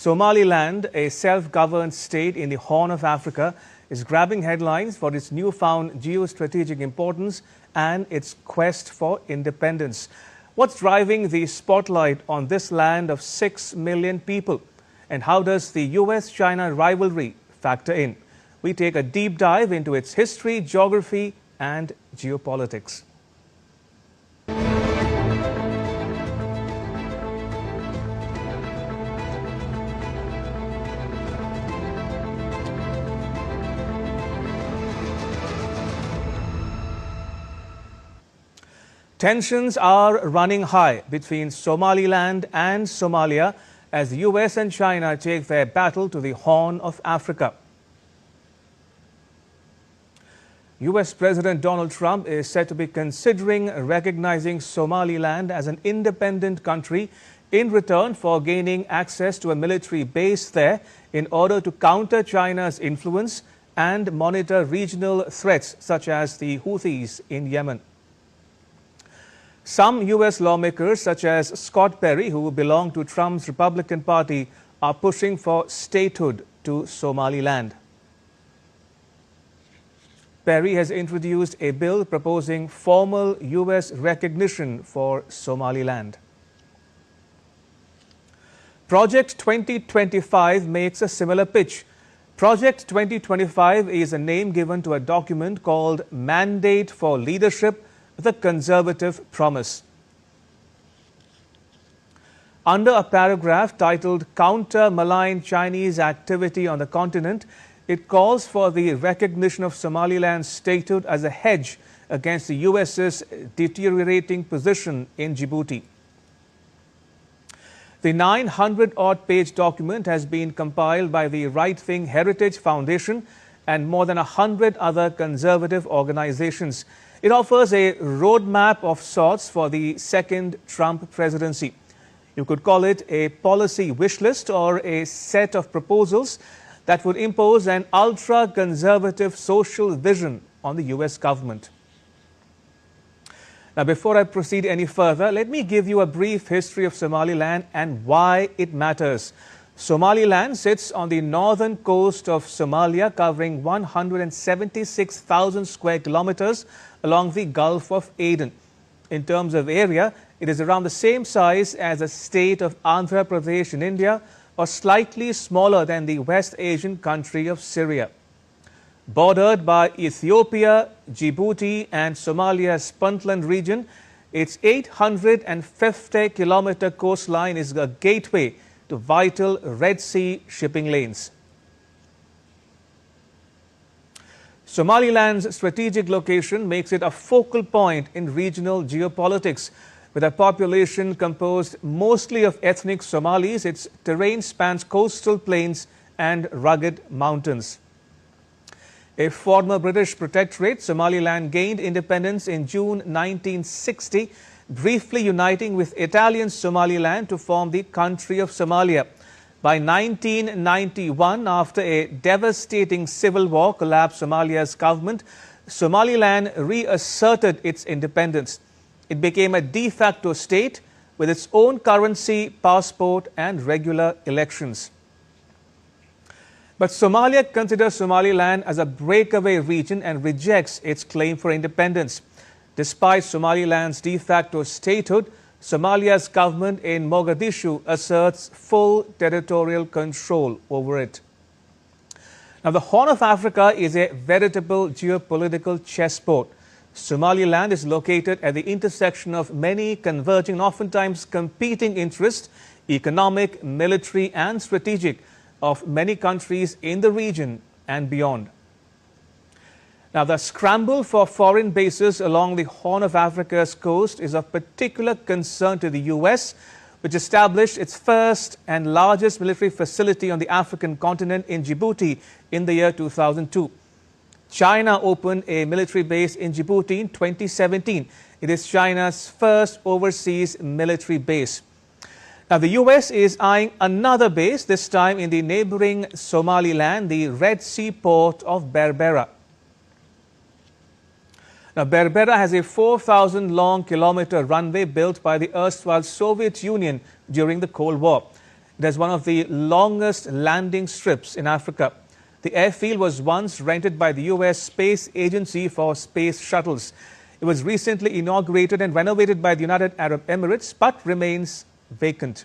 Somaliland, a self-governed state in the Horn of Africa, is grabbing headlines for its newfound geostrategic importance and its quest for independence. What's driving the spotlight on this land of 6 million people? And how does the US-China rivalry factor in? We take a deep dive into its history, geography, and geopolitics. Tensions are running high between Somaliland and Somalia as the US and China take their battle to the Horn of Africa. US President Donald Trump is said to be considering recognizing Somaliland as an independent country in return for gaining access to a military base there in order to counter China's influence and monitor regional threats such as the Houthis in Yemen. Some US lawmakers, such as Scott Perry, who belong to Trump's Republican Party, are pushing for statehood to Somaliland. Perry has introduced a bill proposing formal US recognition for Somaliland. Project 2025 makes a similar pitch. Project 2025 is a name given to a document called Mandate for Leadership with a conservative promise. Under a paragraph titled Counter Malign Chinese Activity on the Continent, it calls for the recognition of Somaliland's statehood as a hedge against the US's deteriorating position in Djibouti. The 900-odd-page document has been compiled by the Right Thing Heritage Foundation and more than 100 other conservative organizations. It offers a roadmap of sorts for the second Trump presidency. You could call it a policy wish list or a set of proposals that would impose an ultra-conservative social vision on the US government. Now, before I proceed any further, let me give you a brief history of Somaliland and why it matters. Somaliland sits on the northern coast of Somalia, covering 176,000 square kilometers along the Gulf of Aden. In terms of area, it is around the same size as the state of Andhra Pradesh in India, or slightly smaller than the West Asian country of Syria. Bordered by Ethiopia, Djibouti and Somalia's Puntland region, its 850-kilometer coastline is a gateway to vital Red Sea shipping lanes. Somaliland's strategic location makes it a focal point in regional geopolitics. With a population composed mostly of ethnic Somalis, its terrain spans coastal plains and rugged mountains. A former British protectorate, Somaliland gained independence in June 1960, briefly uniting with Italian Somaliland to form the country of Somalia. By 1991, after a devastating civil war collapsed Somalia's government, Somaliland reasserted its independence. It became a de facto state with its own currency, passport and regular elections. But Somalia considers Somaliland as a breakaway region and rejects its claim for independence. Despite Somaliland's de facto statehood, Somalia's government in Mogadishu asserts full territorial control over it. Now, the Horn of Africa is a veritable geopolitical chessboard. Somaliland is located at the intersection of many converging, oftentimes competing interests, economic, military and strategic, of many countries in the region and beyond. Now, the scramble for foreign bases along the Horn of Africa's coast is of particular concern to the US, which established its first and largest military facility on the African continent in Djibouti in the year 2002. China opened a military base in Djibouti in 2017. It is China's first overseas military base. Now, the US is eyeing another base, this time in the neighboring Somaliland, the Red Sea port of Berbera. Now, Berbera has a 4,000-long kilometer runway built by the erstwhile Soviet Union during the Cold War. It has one of the longest landing strips in Africa. The airfield was once rented by the US Space Agency for space shuttles. It was recently inaugurated and renovated by the United Arab Emirates, but remains vacant.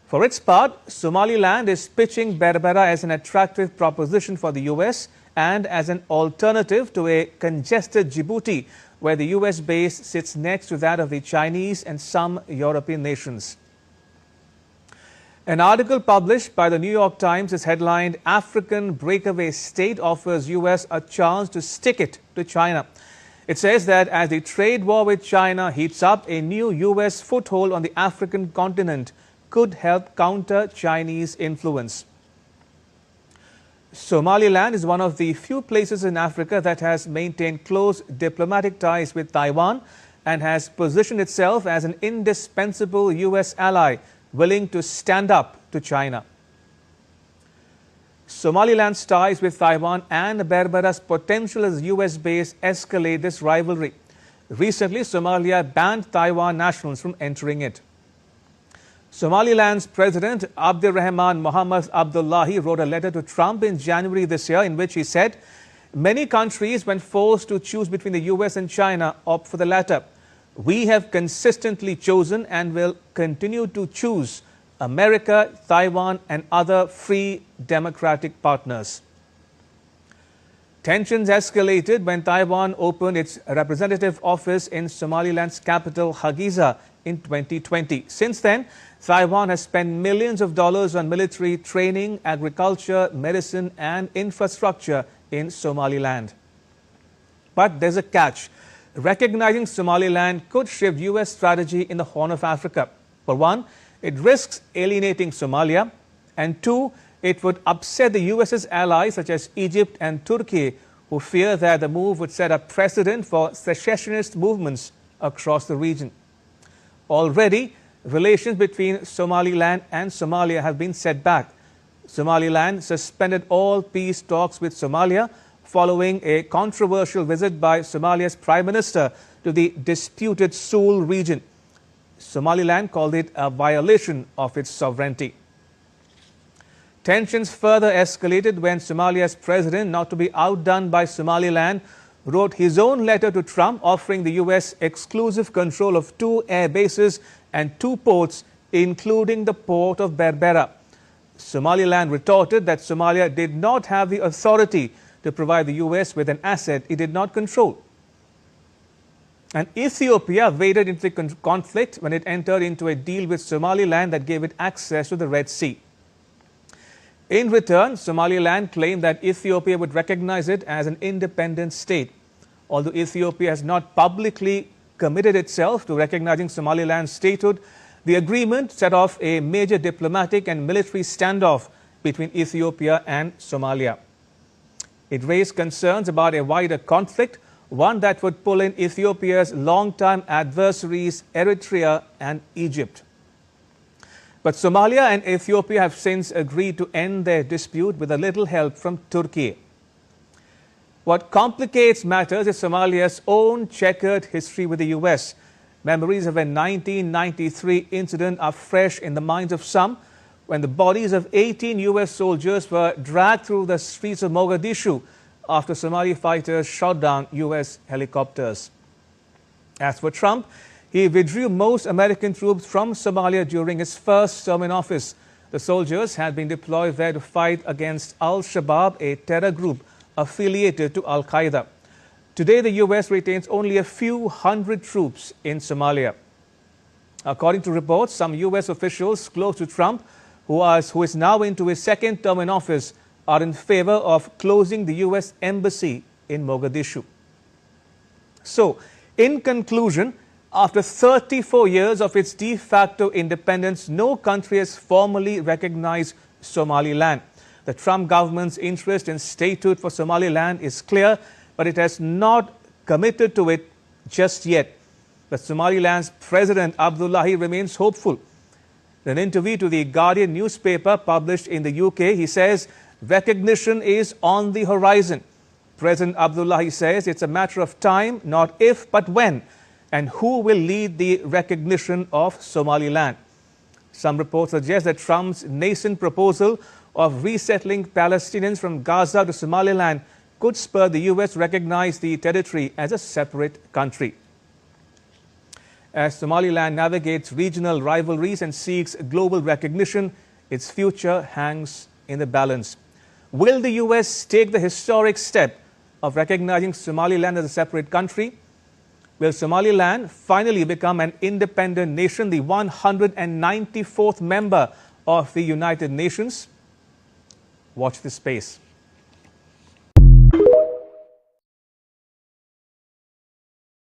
For its part, Somaliland is pitching Berbera as an attractive proposition for the US and as an alternative to a congested Djibouti, where the US base sits next to that of the Chinese and some European nations. An article published by the New York Times is headlined, "African Breakaway State Offers US a Chance to Stick It to China." It says that as the trade war with China heats up, a new US foothold on the African continent could help counter Chinese influence. Somaliland is one of the few places in Africa that has maintained close diplomatic ties with Taiwan and has positioned itself as an indispensable US ally willing to stand up to China. Somaliland's ties with Taiwan and Berbera's potential as US base escalate this rivalry. Recently, Somalia banned Taiwan nationals from entering it. Somaliland's President Abdirahman Mohamed Abdullahi wrote a letter to Trump in January this year in which he said, "Many countries, when forced to choose between the US and China, opt for the latter. We have consistently chosen and will continue to choose America, Taiwan, and other free democratic partners." Tensions escalated when Taiwan opened its representative office in Somaliland's capital, Hargeisa, in 2020. Since then, Taiwan has spent millions of dollars on military training, agriculture, medicine, and infrastructure in Somaliland. But there's a catch. Recognizing Somaliland could shift US strategy in the Horn of Africa. For one, it risks alienating Somalia, and two, it would upset the US's allies such as Egypt and Turkey, who fear that the move would set a precedent for secessionist movements across the region. Already, relations between Somaliland and Somalia have been set back. Somaliland suspended all peace talks with Somalia following a controversial visit by Somalia's Prime Minister to the disputed Sool region. Somaliland called it a violation of its sovereignty. Tensions further escalated when Somalia's president, not to be outdone by Somaliland, wrote his own letter to Trump offering the US exclusive control of 2 air bases and 2 ports, including the port of Berbera. Somaliland retorted that Somalia did not have the authority to provide the US with an asset it did not control. And Ethiopia waded into the conflict when it entered into a deal with Somaliland that gave it access to the Red Sea. In return, Somaliland claimed that Ethiopia would recognize it as an independent state. Although Ethiopia has not publicly committed itself to recognizing Somaliland's statehood, the agreement set off a major diplomatic and military standoff between Ethiopia and Somalia. It raised concerns about a wider conflict, one that would pull in Ethiopia's longtime adversaries Eritrea and Egypt. But Somalia and Ethiopia have since agreed to end their dispute with a little help from Turkey. What complicates matters is Somalia's own checkered history with the US. Memories of a 1993 incident are fresh in the minds of some, when the bodies of 18 US soldiers were dragged through the streets of Mogadishu after Somali fighters shot down US helicopters. As for Trump, he withdrew most American troops from Somalia during his first term in office. The soldiers had been deployed there to fight against Al-Shabaab, a terror group affiliated to Al-Qaeda. Today, the US retains only a few hundred troops in Somalia. According to reports, some US officials close to Trump, who is now into his second term in office, are in favor of closing the US embassy in Mogadishu. So, in conclusion, after 34 years of its de facto independence, no country has formally recognized Somaliland. The Trump government's interest in statehood for Somaliland is clear, but it has not committed to it just yet. But Somaliland's President Abdullahi remains hopeful. In an interview to the Guardian newspaper published in the UK, he says recognition is on the horizon. President Abdullahi says it's a matter of time, not if, but when, and who will lead the recognition of Somaliland. Some reports suggest that Trump's nascent proposal of resettling Palestinians from Gaza to Somaliland could spur the U.S. to recognize the territory as a separate country. As Somaliland navigates regional rivalries and seeks global recognition, its future hangs in the balance. Will the U.S. take the historic step of recognizing Somaliland as a separate country? Will Somaliland finally become an independent nation, the 194th member of the United Nations? Watch this space.